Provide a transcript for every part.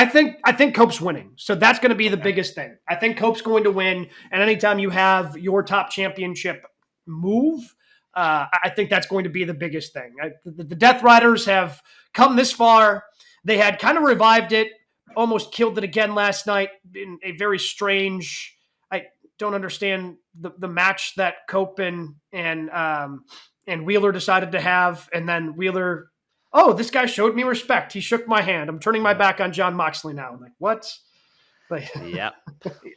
I think Cope's winning. So that's going to be the biggest thing. I think Cope's going to win. And anytime you have your top championship move, I think that's going to be the biggest thing. The Death Riders have come this far. They had kind of revived it, almost killed it again last night in a very strange. I don't understand the match that Cope and Wheeler decided to have, and then Wheeler. Oh, this guy showed me respect. He shook my hand. I'm turning my back on John Moxley now. I'm like, what? Like, yep.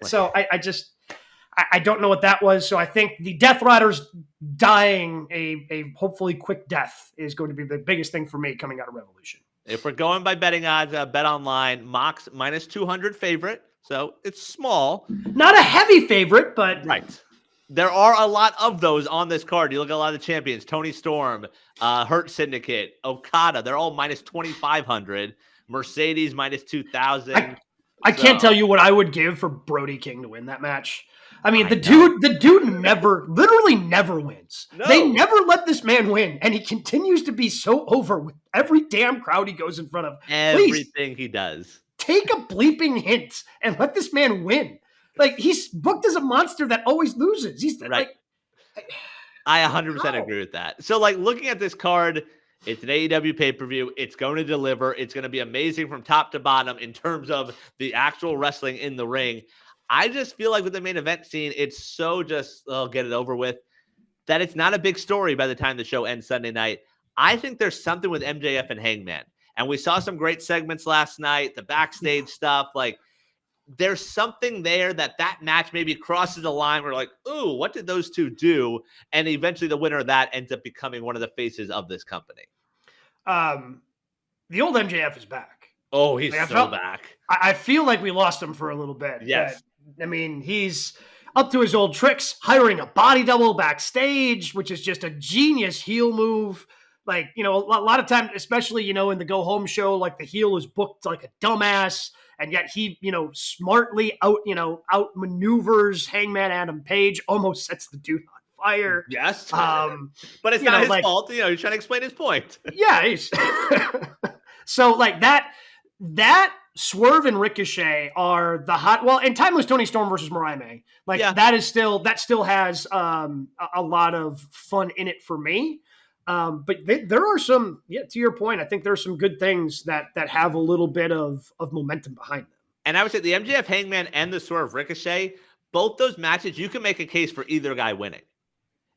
So I don't know what that was. So I think the Death Riders dying a hopefully quick death is going to be the biggest thing for me coming out of Revolution. If we're going by betting odds, Bet Online, Mox minus 200 favorite. So it's small. Not a heavy favorite, but right. There are a lot of those on this card. You look at a lot of the champions, Tony Storm, Hurt Syndicate, Okada. They're all minus 2,500. Mercedes minus 2,000. I can't tell you what I would give for Brody King to win that match. I mean, the dude literally never wins. No. They never let this man win, and he continues to be so over with every damn crowd he goes in front of. Everything he does. Take a bleeping hint and let this man win. Like, he's booked as a monster that always loses. He's right. I 100% agree with that. So, like, looking at this card, it's an AEW pay-per-view. It's going to deliver. It's going to be amazing from top to bottom in terms of the actual wrestling in the ring. I just feel like with the main event scene, it's so just, get it over with, that it's not a big story by the time the show ends Sunday night. I think there's something with MJF and Hangman. And we saw some great segments last night, the backstage stuff. Like, there's something there that match maybe crosses the line. We're like, ooh, what did those two do? And eventually the winner of that ends up becoming one of the faces of this company. The old MJF is back. Oh, he's back. I feel like we lost him for a little bit. Yes. I mean, he's up to his old tricks, hiring a body double backstage, which is just a genius heel move. Like, a lot of times, especially, in the go home show, like the heel is booked like a dumbass. And yet he, smartly outmaneuvers Hangman Adam Page, almost sets the dude on fire. Yes. But it's not his fault. He's trying to explain his point. Yeah. So like that Swerve and Ricochet are the hot, and Timeless Tony Storm versus Mariah May. Like that still has a lot of fun in it for me. But there are some, to your point, I think there's some good things that have a little bit of momentum behind them. And I would say the MJF Hangman and the Swerve Ricochet, both those matches, you can make a case for either guy winning.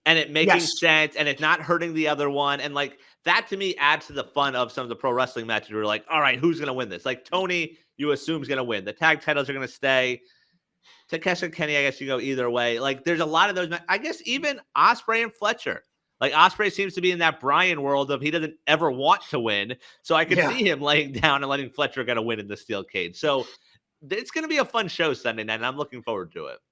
And it making sense, and it's not hurting the other one. And like that to me adds to the fun of some of the pro wrestling matches. We're like, all right, who's going to win this? Like Tony, you assume is going to win. The tag titles are going to stay. Takeshi and Kenny, I guess you go either way. Like there's a lot of those. I guess even Ospreay and Fletcher. Like Ospreay seems to be in that Bryan world of he doesn't ever want to win. So I could see him laying down and letting Fletcher get a win in the steel cage. So it's going to be a fun show Sunday night, and I'm looking forward to it.